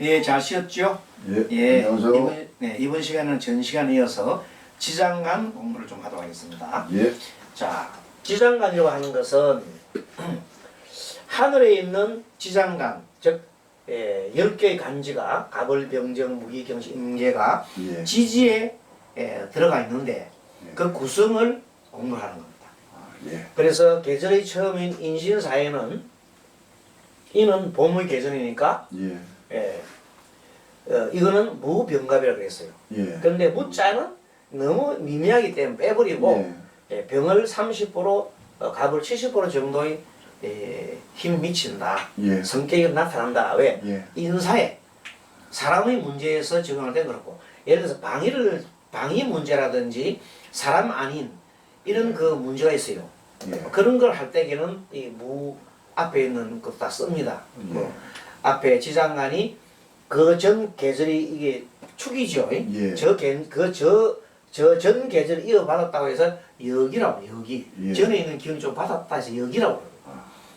예, 잘 쉬었죠? 예, 예, 안녕하세요. 이번 시간은 전 시간에 이어서 지장간 공부를 좀 하도록 하겠습니다. 예, 자, 지장간이라고 하는 것은 하늘에 있는 지장간, 즉 10개의 간지가 갑을, 병정, 무기, 경시, 임계가 예. 지지에 들어가 있는데 예. 그 구성을 공부하는 겁니다. 예, 그래서 계절의 처음인 인신사에는 이는 봄의 계절이니까 예, 이거는 무병갑이라고 그랬어요. 예. 그런데 무자는 너무 미미하기 때문에 빼버리고 병을 30% 갑을 70% 정도의 힘이 미친다. 예. 성격이 나타난다. 왜? 예. 인사에 사람의 문제에서 적용할 때는 그렇고 예를 들어서 방위 문제라든지 사람 아닌 이런 그 문제가 있어요. 예. 그런 걸 할 때에는 이 무 앞에 있는 것 다 씁니다. 뭐 앞에 지장간이 그 전 계절이 이게 축이죠. 예. 저 전 계절을 이어받았다고 해서 여기라고 여기. 예. 전에 있는 기운이 좀 받았다 해서 여기라고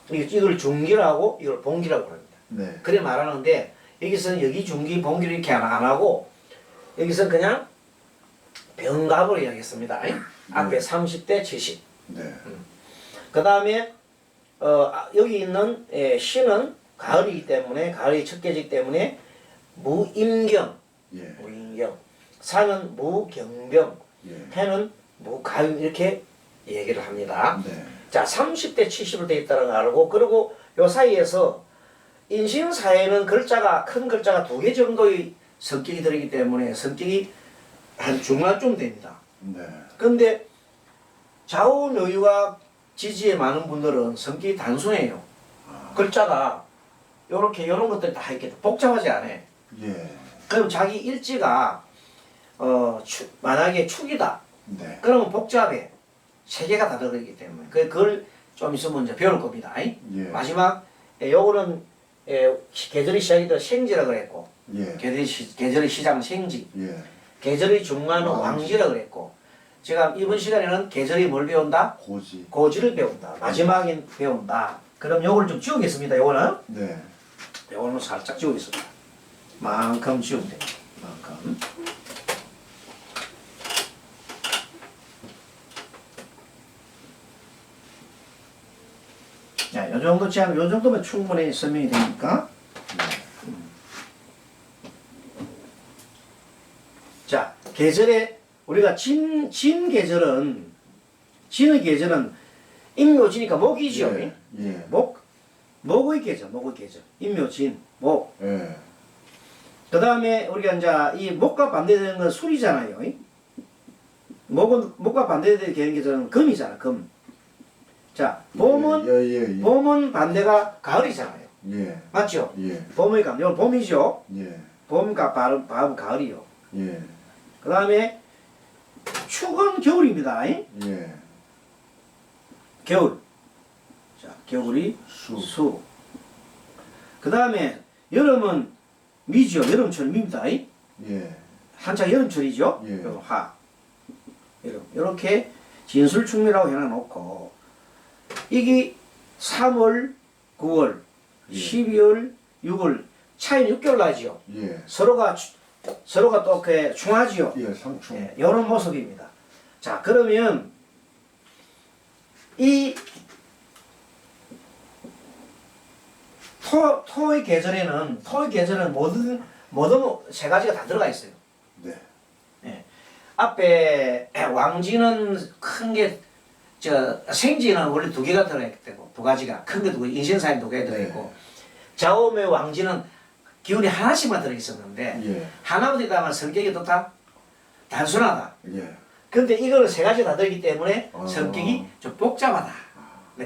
그럽니다. 이걸 중기라고 이걸 봉기라고 그럽니다. 네. 그래 말하는데 여기서는 여기 중기 봉기를 이렇게 안 하고 여기서는 그냥 병갑으로 이야기했습니다. 앞에 30대 70. 네. 그 다음에 여기 있는 시는 가을이기 때문에 가을이 첫 계절 때문에 무임경, 예. 무임경. 산은 무경병, 예. 해는 무가임 이렇게 얘기를 합니다. 네. 자, 30대 70으로 되어 있다는 걸 알고 그리고 요 사이에서 인신사에는 글자가 큰 글자가 2개 정도의 성격이 들어있기 때문에 성격이 한 중간쯤 됩니다. 네. 근데 좌우묘유가 지지에 많은 분들은 성격이 단순해요. 글자가 요렇게 요런 것들이 다 있겠다. 복잡하지 않아. 예. 그럼 자기 일지가 만약에 축이다. 네. 그러면 복잡해. 3개가 다 들어있기 때문에 그걸 좀 있으면 이제 배울 겁니다. 예. 마지막 요거는 계절의 시작이 더 생지라 그랬고 예. 계절의 시작은 생지. 예. 계절의 중간은 왕지라 그랬고 제가 이번 시간에는 계절이 뭘 배운다? 고지. 고지를 배운다. 마지막엔 배운다. 그럼 요걸 좀 지우겠습니다. 요거는 네. 요거는 살짝 지우겠습니다. 만큼 지우면 됩니다. 만큼. 자, 요 정도 제한, 요 정도면 충분히 설명이 되니까. 자, 계절에 우리가 진의 계절은 임묘지니까 목이죠. 예. 예. 목의 계절, 임묘진, 목. 예. 그 다음에 우리가 이제 이 목과 반대되는 건 술이잖아요. 목과 반대되는 계절은 금이잖아, 금. 자, 봄은 예. 봄은 반대가 가을이잖아요. 예. 맞죠? 예. 봄의 감, 이건 봄이죠. 예. 봄과 밤 가을이요. 예. 그 다음에 축은 겨울입니다. 예. 겨울. 자, 겨울이 수. 그 다음에 여름은 미죠. 여름철입니다. 예. 한창 여름철이죠. 예. 하. 여름. 이렇게 진술충미라고 해놔놓고 이게 3월, 9월, 예. 12월, 6월 차이는 6개월 나죠. 예. 서로가 또 이렇게 충하지요. 예. 상충. 예, 이런 모습입니다. 자, 그러면 이 토의 계절에는 모든 세 가지가 다 들어가 있어요. 네. 예. 앞에 왕지는 큰 게 생지는 원래 2개가 들어있기 때문에 2가지가 큰 게 2개, 인신사에 2개 들어있고 좌우의 왕지는 기운이 하나씩만 들어있었는데 예. 하나보다 다만 성격이 좋다? 단순하다. 예. 근데 이거는 3가지 다 들기 때문에 성격이 좀 복잡하다.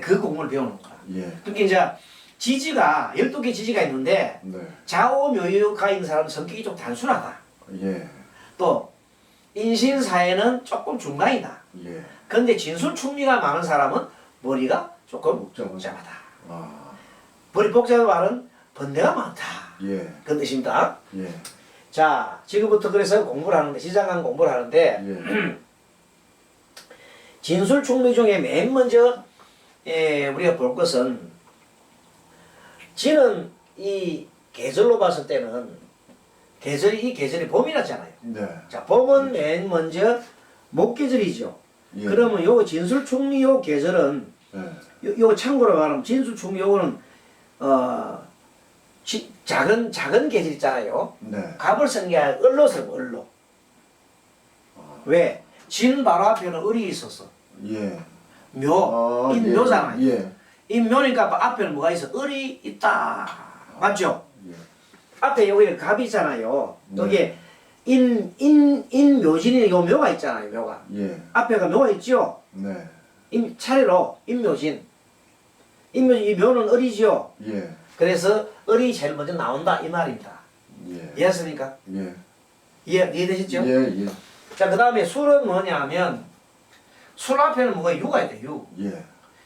그 공부를 배우는 거야. 예. 그러니까 이제 지지가 12개 지지가 있는데 네. 좌우묘유가 있는 사람은 성격이 좀 단순하다. 예. 또 인신사에는 조금 중간이다. 예. 근데 진술충미가 많은 사람은 머리가 조금 복잡하다. 아. 머리 복잡한 말은 번뇌가 많다. 예. 그런 뜻입니다. 예. 자, 지금부터 그래서 공부를 하는데 시작한 공부를 하는데 예. 진술충미 중에 맨 먼저 우리가 볼 것은 지는 이 계절로 봤을 때는 이 계절이 봄이라잖아요. 네. 자, 봄은 맨 먼저 목계절이죠. 예. 그러면 요 진술충리 요 계절은 예. 요 참고로 말하면 진술충리 요거는 작은 계절 있잖아요. 네. 갑을 쓴 게 아니라 을로 쓰는 거, 을로. 왜? 진 바로 앞에는 을이 있었어. 예. 묘, 예. 인묘잖아요. 예. 인묘니까 앞에는 뭐가 있어? 을이 있다. 맞죠? 예. 앞에 여기 갑이 있잖아요. 네. 여기에 인묘진이 요 묘가 있잖아요, 묘가. 예. 앞에가 묘가 있죠? 네. 차례로 인묘진. 이 묘는 을이죠? 예. 그래서 을이 제일 먼저 나온다, 이 말입니다. 예. 이해하십니까? 예. 이해되셨죠? 예. 예. 자, 그 다음에 술은 뭐냐면, 술 앞에는 뭐가 유가 있대, 유. 예.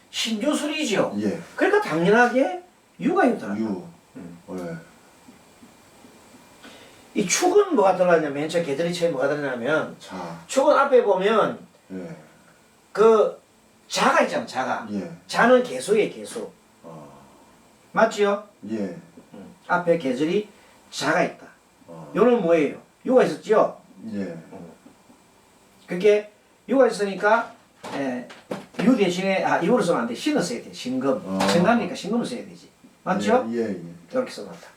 신주술이죠. 예. 그러니까 당연하게 유가 있더라. 유. 예. 이 축은 뭐가 들어가냐면, 맨 처음 계절이 처음에 뭐가 들어가냐면, 자. 축은 앞에 보면, 예. 그, 자가 있잖아, 자가. 예. 자는 개수예요, 개수. 맞지요? 예. 앞에 계절이 자가 있다. 어. 요는 뭐예요? 유가 있었죠? 예. 그게 유가 있으니까 유 대신에 유를 쓰면 안 돼. 신을 써야 돼. 신금. 신가니까 신금을 써야 되지. 맞죠? 예. 예. 이렇게 써놨다.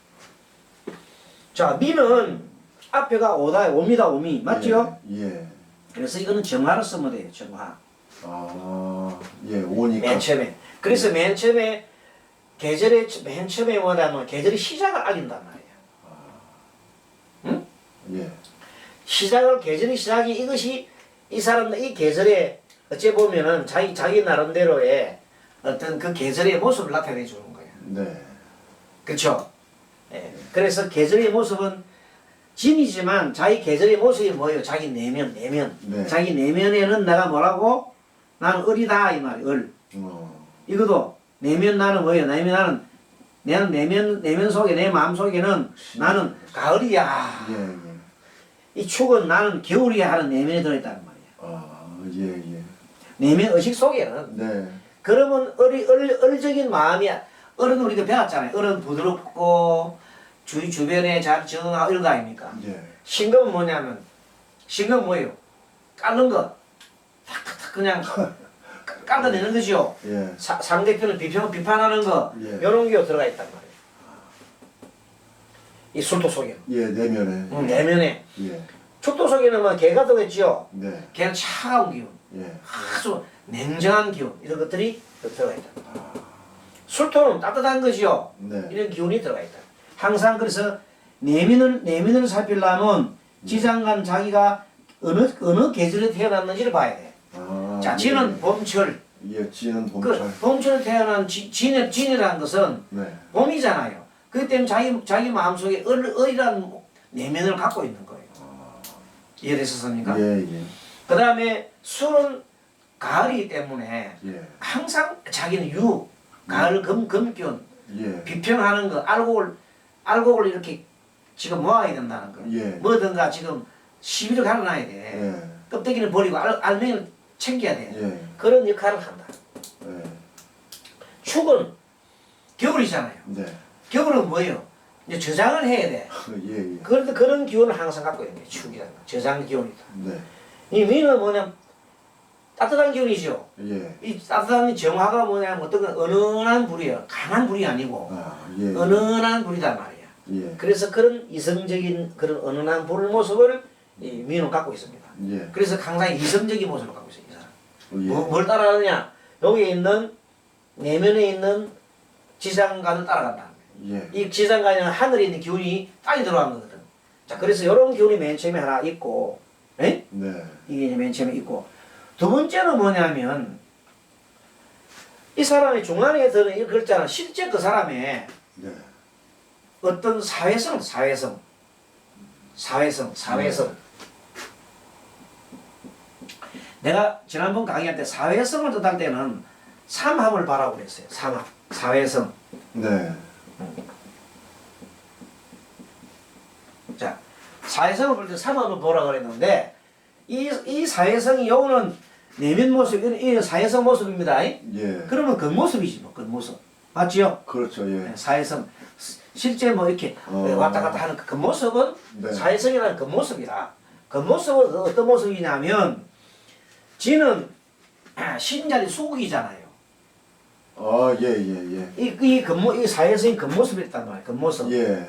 자, 미는 앞에가 옵니다. 오미. 맞죠? 예. 그래서 이거는 정화를 쓰면 돼요. 정화. 아. 예. 오니까. 맨 처음에. 그래서 맨 처음에 계절의 맨 처음에 뭐냐면 계절의 시작을 알린단 말이야. 응? 예. 계절의 시작이 이것이 이 사람들 이 계절에 어찌 보면은 자기 나름대로의 어떤 그 계절의 모습을 나타내 주는 거야. 네. 그렇죠? 예. 그래서 계절의 모습은 진이지만 자기 계절의 모습이 뭐예요? 자기 내면. 네. 자기 내면에는 내가 뭐라고? 나는 을이다 이 말이야. 을. 이것도 내면 나는 뭐예요? 나는 내면 속에 내 마음 속에는 나는 가을이야. 예. 이 축은 나는 겨울이야 하는 내면에 들어있다는 말이야. 아. 예. 내면 의식 속에는. 네. 그러면 을적인 마음이야. 을은 우리가 배웠잖아요. 을은 부드럽고 주변에 잘 정하고 이런 거 아닙니까? 예. 신금은 뭐냐면 신금은 뭐예요? 깔는 거. 탁탁탁 그냥 깔아내는 거죠. 예. 상대편을 비판하는 거. 예. 이런 게 들어가 있단 말이에요. 이 술도 속에. 예. 내면에. 내면에. 예. 축도 속에는 뭐 개가 들어있죠. 네. 개는 차가운 기운. 예. 아주 냉정한 기운. 이런 것들이 들어가 있다. 술토는 따뜻한 거죠. 네. 이런 기운이 들어가 있다. 항상 그래서 내면을 살피려면 지장간 자기가 어느 계절에 태어났는지를 봐야 돼. 아. 자, 지는 봄철. 예. 지는 봄철. 그 봄철에 태어난 진이라는 것은 네. 봄이잖아요. 그렇기 때문에 자기 마음속에 을이라는 내면을 갖고 있는 거예요. 이해되셨습니까? 예. 그 다음에 술은 가을이기 때문에 예. 항상 자기는 가을 금기운, 예. 비평하는 거, 알곡을 이렇게 지금 모아야 된다는 거. 예. 뭐든가 지금 시비를 갈아놔야 돼. 예. 껍데기는 버리고 알맹이를 챙겨야 돼. 예. 그런 역할을 한다. 예. 축은 겨울이잖아요. 네. 겨울은 뭐예요? 이제 저장을 해야 돼. 예. 그런데 그런 기운을 항상 갖고 있는 게 축이라는 거. 저장 기운이다. 네. 이 미는 뭐냐면 따뜻한 기운이죠. 예. 이 따뜻한 정화가 뭐냐면 어떤 건 은은한 불이에요. 강한 불이 아니고 아, 예. 은은한 불이단 말이야. 예. 그래서 그런 이성적인 그런 은은한 불 모습을 이 미는 갖고 있습니다. 예. 그래서 항상 이성적인 모습을 갖고 있어요. 이 사람. 예. 뭘 따라가느냐? 여기에 있는 내면에 있는 지상관을 따라간다. 예. 이 지상관에는 하늘에 있는 기운이 땅에 들어간 거거든. 자, 그래서 이런 기운이 맨 처음에 하나 있고, 에? 네. 이게 이제 맨 처음에 있고, 두 번째는 뭐냐면, 이 사람의 중간에 드는 이 글자는 실제 그 사람의 네. 어떤 사회성. 내가 지난번 강의할 때 사회성을 뜻할 때는 삼합을 바라고 그랬어요. 사회성. 네. 자, 사회성을 볼 때 삼합을 보라 그랬는데, 이 사회성이 요거는 내면 모습, 이 사회성 모습입니다. 예. 그러면 겉모습이지 뭐, 겉모습. 그렇죠. 네, 예. 사회성. 실제 뭐 이렇게 어. 왔다 갔다 하는 그 모습은 네. 사회성이라는 그 모습이라. 그 모습은 어떤 모습이냐면 지는 신자리 수국이잖아요. 아, 예, 예, 예. 이 사회성이 겉모습이었단 말이에요. 겉모습. 예.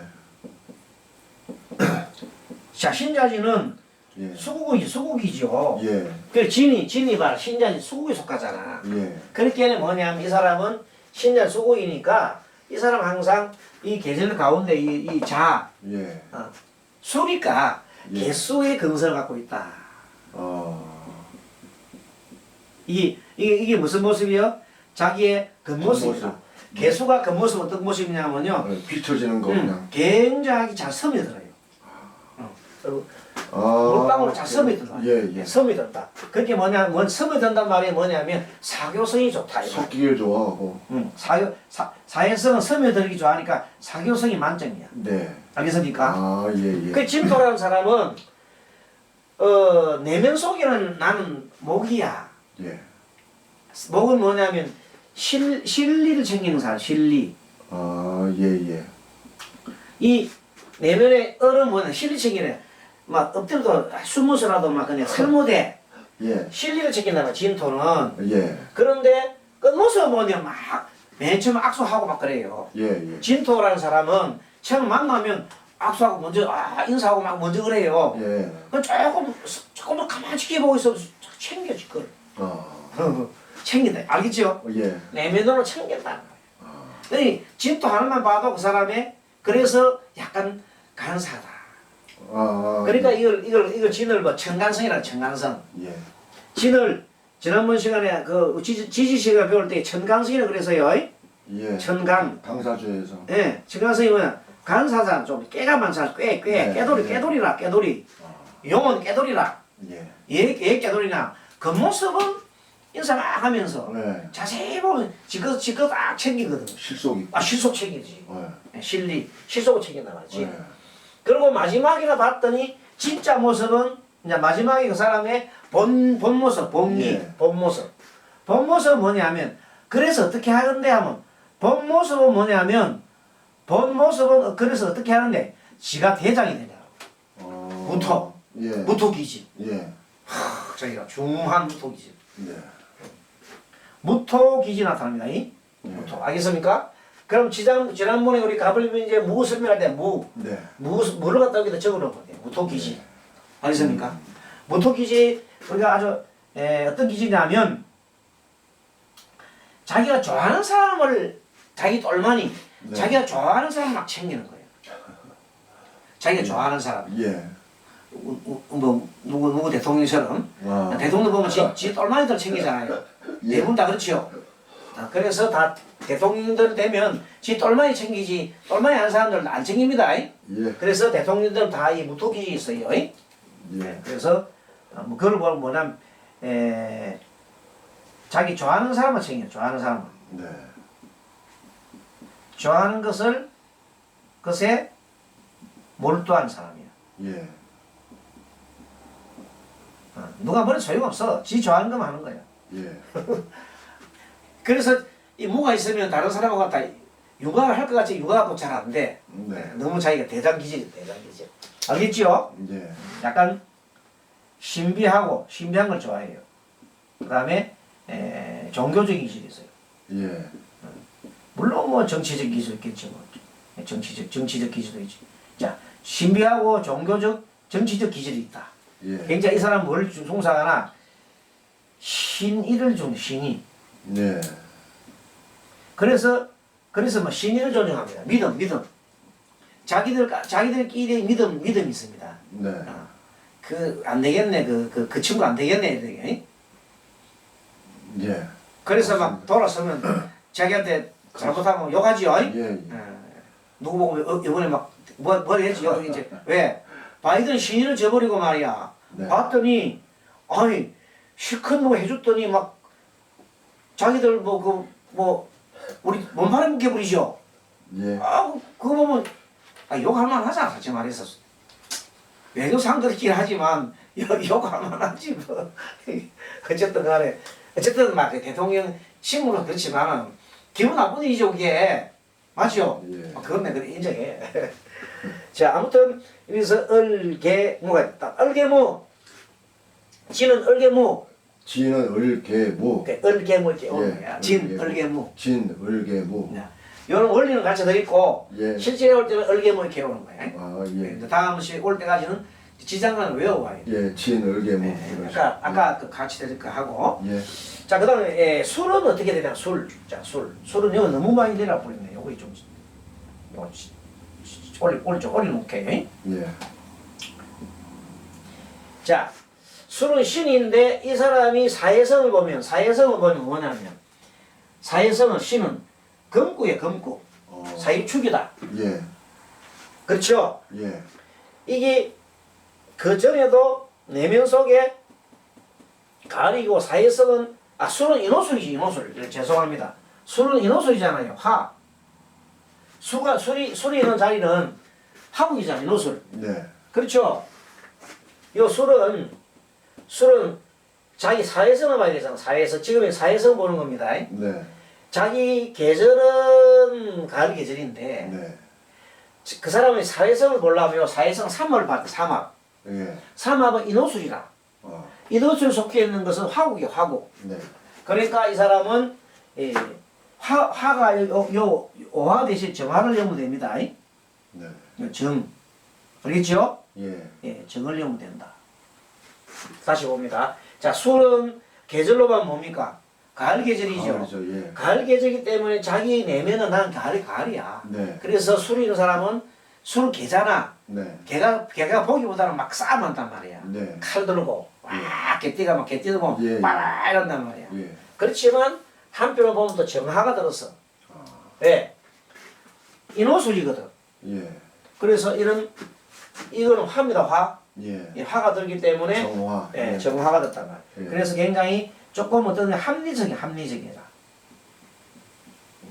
자, 신자지는 예. 수국이죠. 예. 그 진이 봐라. 신자지 수국에 속하잖아. 예. 그렇게는 뭐냐면 이 사람은 신자 수국이니까 이 사람 항상 이 계절 가운데 예. 수니까 예. 개수의 근성을 갖고 있다. 이게 무슨 모습이요? 자기의 겉모습이다. 겉모습. 개수가 겉모습 어떤 모습이냐면요. 비춰지는 거 그냥. 굉장히 잘 스며들어요. 그리고 아. 물방울 잘 스며들어요. 예, 예. 스며든다. 그게 스며든단 말이 뭐냐면 사교성이 좋다. 이거. 섞이길 좋아하고. 사회성은 스며들기 좋아하니까 사교성이 만점이야. 네. 알겠습니까? 아, 예, 예. 그 진토라는 사람은 내면 속에는 나는 목이야. 예. 목은 뭐냐면 실리를 챙기는 사람, 실리. 아, 예, 예. 이 내면의 얼은 뭐냐, 실리 챙기네. 막 엎드려도 숨어서라도 막 그냥 살못해. 예. 실리를 챙긴다는 진토는. 예. 그런데 끝모습은 뭐냐, 맨 처음 악수하고 막 그래요. 예, 예. 진토라는 사람은 처음 만나면 악수하고 먼저 인사하고 막 먼저 그래요. 예. 그 조금 더 가만히 지켜보고 있어도 챙겨질 거예요. 챙긴다. 알겠죠? 예. 내면으로 챙긴다는 거예요. 그러니 진토 하나만 봐도 그 사람의 그래서 약간 간사하다. 그러니까 이걸 진을 뭐 청간성이라 청간성. 예. 진을 지난번 시간에 그 지지 씨가 배울 때 청간성이라 그래서요. 예. 청간. 방사주에서. 예, 청간성이 뭐냐? 간사자 좀 깨가 많잖아. 네, 깨돌이라 깨돌이. 용은 깨돌이라. 예. 얘 깨돌이나 겉모습은 인사 막 하면서 네. 자세히 보면 지껏 딱 챙기거든. 실속 있고. 실속 챙기지. 예. 실속을 챙긴다 말이지. 예. 그리고 마지막이라 봤더니 진짜 모습은 이제 마지막에 그 사람의 본 모습, 본미, 예. 본 모습. 본 모습은 뭐냐면 그래서 어떻게 하는데 하면 본 모습은 뭐냐면 그래서 어떻게 하는데 지가 대장이 되냐고. 무토. 예. 무토기지. 예. 저희가 중한 무토기지. 네. 무토기지 나타납니다. 무토. 알겠습니까? 그럼 지난번에 우리 가불면 이제 무 설명할 때 무를 갖다 여기다 적어놓은 거예요. 무토기지. 알겠습니까? 무토기지 우리가 아주 어떤 기지냐면 자기가 좋아하는 사람을 자기 똘마니 자기가 좋아하는 사람 막 챙기는 거예요. 자기가 좋아하는 사람. 예. 뭐 누구 대통령처럼 대통령 보면 지 똘마니들 챙기잖아요. 예. 대부분 다 그렇지요. 그래서 다 대통령들 되면 지 똘마니 챙기지 똘마니 하는 사람들은 안 챙깁니다. 예. 그래서 대통령들은 다 이 무토기지 있어요. 예. 그래서 뭐 그걸 뭐냐면 자기 좋아하는 사람을 챙겨. 좋아하는 사람을. 네. 좋아하는 것에 몰두한 사람이야. 예. 누가 뭐래도 소용없어. 지 좋아하는 것만 하는 거야. 예. 그래서 이 무가 있으면 다른 사람하고 갖다 육아를 할 것 같이 육아하고 잘 안 돼. 네. 너무 자기가 대장기질. 알겠죠? 예. 약간 신비한 걸 좋아해요. 그 다음에 종교적인 기질이 있어요. 예. 물론 뭐 정치적 기술도 있겠지 뭐. 정치적 기술도 있지. 자, 신비하고 종교적, 정치적 기질이 있다. 예. 굉장히 이 사람은 뭘 송사하나 신의를 준 신의. 네. 그래서 뭐 신의를 존중합니다. 믿음. 자기들끼리 믿음이 있습니다. 네. 안 되겠네. 그 친구 안 되겠네. 이렇게. 예. 그래서 막 돌아서면 자기한테 잘못하면 욕하지요. 예. 누구 보고 이번에 막 뭘 했지? 여기 이제 왜 바이든 신의를 져버리고 말이야. 네. 봤더니 아니 실컷 뭐 해줬더니 막 자기들 우리 몸파를 묶게 부리죠. 예. 그거 보면 욕할 만하잖아. 솔직히 말해서 외교상 그렇긴 하지만 욕할 만하지 뭐. 어쨌든 간에 막 대통령 식물은 그렇지만 기분 나쁜 일이죠 그게. 맞죠? 예. 그건 내가 그래 인정해. 자 아무튼 여기서 을개무가 있다. 을개무 진은 을개무 진은 을개무. 을개무 이렇게 오는 거야. 예, 진 을개무. 진 을개무. 이런 원리는 같이 들어있고 예. 실제 올 때는 을개무 이렇게 오는 거야. 아 예. 이제 다음 올 때까지는 지장간을 외워와야 돼. 예, 진 을개무. 아까 그 같이 될 거 하고. 예. 자 그다음에 술은 어떻게 되냐 술. 자 술은 이거 너무 많이 내려 버렸네. 요거 좀 요거 올려놓게. 예. 자 술은 신인데 이 사람이 사회성을 보면 뭐냐면 사회성은 신은 금구에 금구. 사유축이다. 예. 그렇죠? 예. 이게 그 전에도 내면 속에 가리고 사회성은 술은 인호술이지 인호술. 죄송합니다. 술은 인호술이잖아요. 화. 술이 있는 자리는 화국이잖아요. 인호술. 네. 그렇죠? 요 술은 자기 사회성을 봐야 되잖아. 사회성. 지금은 사회성 보는 겁니다. 네. 자기 계절은 가을 계절인데 네. 그 사람의 사회성을 보려면 사회성 삼합을 봐야 돼. 삼합. 예. 삼합은 인호술이라. 인호술 속해 있는 것은 화국이야. 화국. 네. 그러니까 이 사람은 화가 요 오화 대신 정화를 여면 됩니다. 네. 정. 알겠죠? 예. 예, 정을 여면 된다. 다시 봅니다. 자, 술은 계절로만 뭡니까? 가을 계절이죠. 가을이죠. 예. 가을 계절이기 때문에 자기 내면은 난 가을이야. 네. 그래서 술이 있는 사람은 술 개잖아. 네. 개가 보기보다는 막 싸움한단 말이야. 네. 칼 들고 와 개띠가 막 개띠 들고 예, 예. 빨아 이런단 말이야. 예. 그렇지만 한편으로 보면 또 정화가 들었어. 왜? 인호술이거든. 예. 그래서 이거는 화입니다. 화. 예. 이 화가 들기 때문에 정화. 예, 정화가 됐단 말이야. 예. 그래서 굉장히 조금 어떤 합리적이다.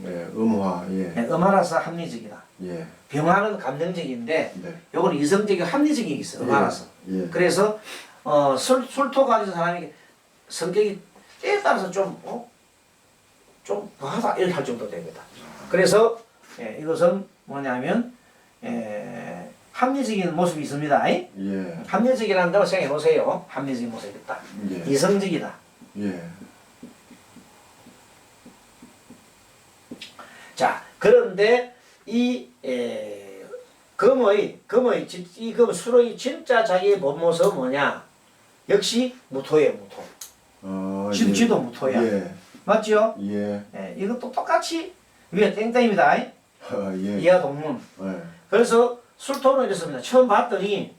예. 음화. 예. 예, 음화라서 합리적이다. 예. 병화는 감정적인데 네. 요거는 이성적이고 합리적인 게 있어. 음화라서. 예. 그래서 술토 가진 사람이 성격이 때에 따라서 좀 과하다 이렇게 할 정도 됩니다. 그래서 이것은 뭐냐면 합리적인 모습이 있습니다. 예. 합리적이라는 걸 생각해 보세요. 합리적인 모습이 있다. 예. 이성적이다. 예. 자, 그런데 이 금의 술의 진짜 자기의 본 모습은 뭐냐? 역시 무토예요, 무토. 지도 무토야. 예. 맞죠? 예. 이것도 똑같이 위에 땡땡입니다. 예. 이하 동문. 예. 그래서 술토는 이렇습니다. 처음 봤더니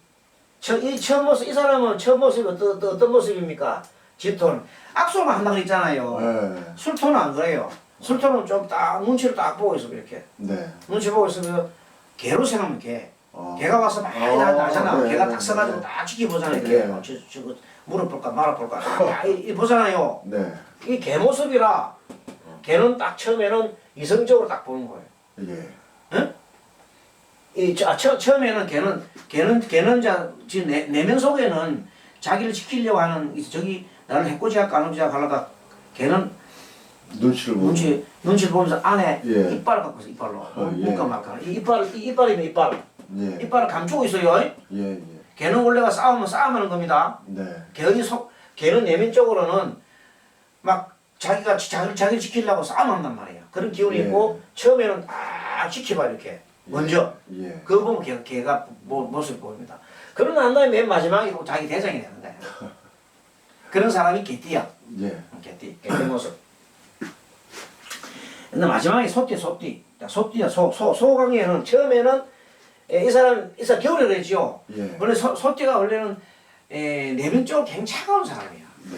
처음 모습 이 사람은 처음 모습이 어떤 모습입니까? 지토는 악수만 한다고 했잖아요. 예. 술토는 안 그래요. 술토는 좀 딱 눈치를 딱 보고 있어 이렇게. 네. 눈치 보고 있으면 개로 생각하면 개. 아. 개가 와서 막 나잖아. 네, 개가 네, 딱 서가지고 네. 딱 지켜보잖아요. 네. 이렇게. 저거 물어볼까 말아볼까. 이 보잖아요. 네. 이 개 모습이라 개는 딱 처음에는 이성적으로 딱 보는 거예요. 예. 응? 처음에는 개는 지금 내면 속에는 자기를 지키려고 하는 저기 나를 해코지할까 안 해코지할까 하다가 개는 눈치를 보고. 눈치를 보면서 안에 예. 이빨을 갖고 있어 이빨로 예. 물까 말까 이빨이면 이빨 예. 이빨을 감추고 있어요. 예. 예. 개는 원래가 싸움하는 겁니다. 네. 개는 내면적으로는 막 자기를 지키려고 싸움한단 말이야. 그런 기운이 예. 있고 처음에는 딱 지켜봐 이렇게 먼저 예. 그거 보면 개가 모습이 보입니다. 그러고 난 다음에 맨 마지막에 자기 대장이 되는데 그런 사람이 개띠야. 예. 개띠 모습. 근데 마지막에 소띠야. 소강에는 처음에는 이 사람 겨울에 그랬죠. 예. 원래 소띠가 원래는 내면적으로 굉장히 차가운 사람이야. 네.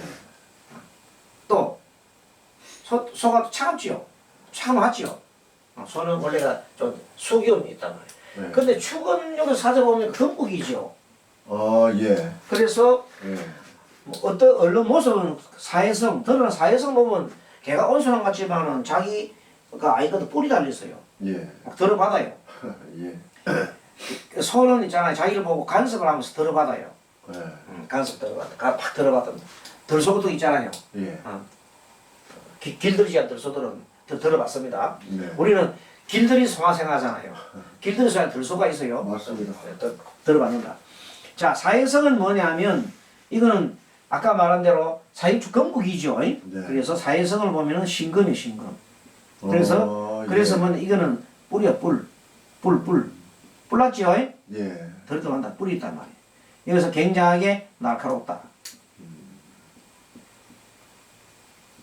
또 소가 차갑지요. 차가웠지요. 소는 원래가 좀 수기움이 있단 말이에요. 네. 근데 축은 여기 찾아보면 금국이죠. 예. 그래서 예. 어떤 얼른 모습은 사회성, 드러난 사회성 보면 걔가 온순한 것 같지만은 자기가 아이거든 뿔이 달렸어요. 예. 막 들어받아요. 예. 소는 있잖아요. 자기를 보고 간섭을 하면서 들어받아요. 예. 간섭 들어받아. 팍 들어받아. 들소도 있잖아요. 예. 길들이지 않은 들소들은 들어봤습니다. 네. 우리는 길들이 송화생 하잖아요. 길들이 송화 들소가 있어요. 맞습니다. 들어봤는다. 자, 사회성은 뭐냐면 이거는 아까 말한 대로 사회축 건국이죠. 네. 그래서 사회성을 보면은 신금이 신금. 그래서 그래서 예. 뭐 이거는 뿔이야 뿔 났지요? 예. 들어간다 뿔이 있단 말이에요. 여기서 굉장하게 날카롭다.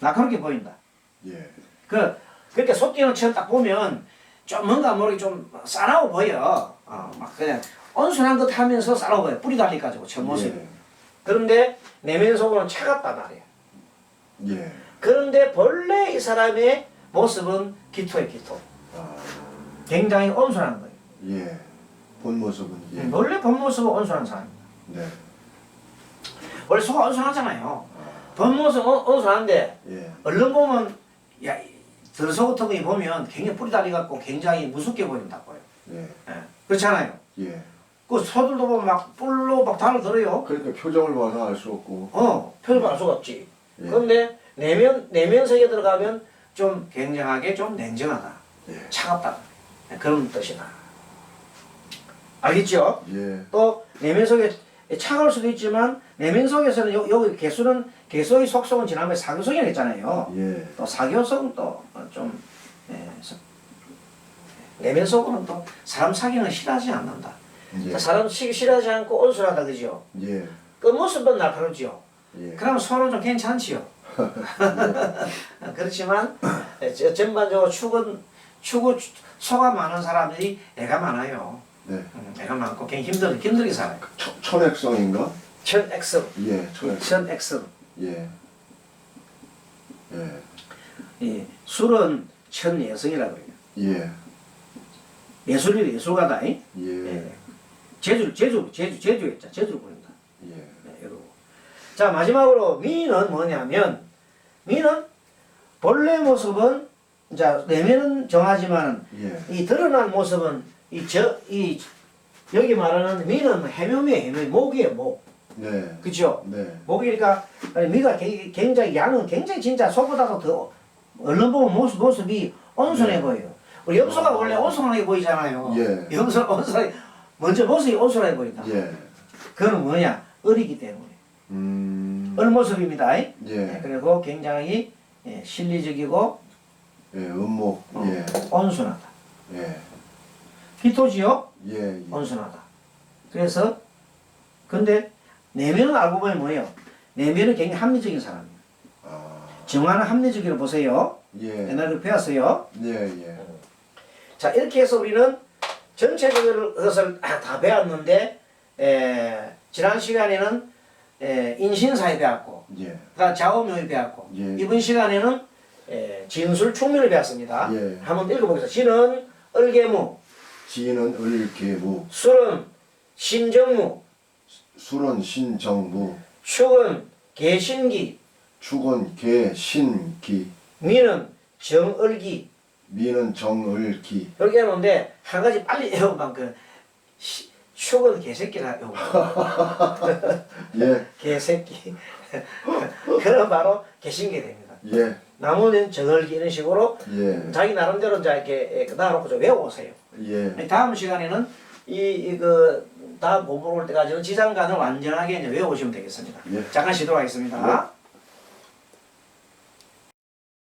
날카롭게 보인다. 예. 그렇게 속기는 처음 딱 보면 좀 뭔가 모르게 좀 싸나워 보여. 막 그냥 온순한 듯 하면서 싸나워 보여. 뿔이 달리가지고 첫 모습이. 예. 그런데 내면 속으로는 차갑단 말이에요. 예. 그런데 본래 이 사람의 모습은 기토예요, 기토. 아. 굉장히 온순한 거예요. 예. 본 모습은 예. 원래 본 모습은 온순한 사람입니다. 네. 원래 소가 온순하잖아요. 아. 본 모습은 온순한데 예. 얼른 보면 야 들소 같은 거 보면 굉장히 뿔이 달려갖고 굉장히 무섭게 보인다고요. 예. 예. 그렇잖아요. 예. 그 소들도 보면 막 뿔로 막 달아들어요. 그러니까 표정을 봐서 알 수 없고. 표현 알 수가 없지. 예. 그런데 내면색에 들어가면 좀 굉장하게 좀 냉정하다. 예. 차갑다. 그런 뜻이다. 알겠죠? 예. 또 내면 속에 차가울 수도 있지만 내면 속에서는 여기 개수의 속성은 지난번에 사교성이라고 했잖아요. 예. 또 사교성 또좀 내면 속으로는 또 사람 사귀는 싫어하지 않는다. 예. 사람 싫어하지 않고 온순하다 그죠? 예. 그 모습은 날카롭죠. 예. 그러면 서로 좀 괜찮지요. 그렇지만 전반적으로 소가 많은 사람들이 애가 많아요. 네. 애가 많고 굉장히 힘들게 살아요. 천액성인가? 천엑스. 예. 천액성. 천엑스. 예. 예. 이 술은 천예성이라고 해요. 예. 예술이 예술가다. 예. 제주했자. 제주를 부른다. 예. 네, 이러고. 자, 마지막으로 미는 뭐냐면 미는 본래 모습은 자 내면은 정하지만 예. 이 드러난 모습은 여기 말하는 미는 해묘미 목이에요 목. 네. 그죠? 네. 목이니까 미가 굉장히 양은 굉장히 진짜 소보다도 더 얼른 보면 모습이 온순해 네. 보여요. 우리 염소가 원래 온순하게 보이잖아요. 예. 염소는 온순하게 먼저 모습이 온순하게 보인다. 예. 그거는 뭐냐? 어리기 때문에. 어느 모습입니다. 예. 그리고 굉장히 실리적이고 예. 음목. 예. 온순하다. 예. 기토지요? 예. 온순하다. 그래서 근데 내면은 알고 보면 뭐예요? 내면은 굉장히 합리적인 사람이에요. 아. 정화는 합리적으로 보세요. 예. 옛날에 배웠어요. 예. 예. 자 이렇게 해서 우리는 전체적인 것을 다 배웠는데 지난 시간에는 인신사에 배웠고 예. 그다음 좌우명에 배웠고 예. 이번 시간에는 진술 충문을 배웠습니다. 예. 한번 읽어보겠습니다. 진은 을개무, 지는 을개무, 술은 신정무, 술은 신정무, 축은 개신기, 축은 개신기, 미는 정을기. 미는 정을기. 이렇게 해놓은데 한 가지 빨리 외우면 축은 개새끼라 외우고 예. 개새끼 그럼 바로 개신기 됩니다. 예. 나무는 정을기 이런 식으로 예. 자기 나름대로 이제 이렇게 놔놓고 좀 외워오세요. 예. 다음 시간에는 다음 공부를 올 때까지는 지장간을 완전하게 이제 외워오시면 되겠습니다. 예. 잠깐 쉬도록 하겠습니다.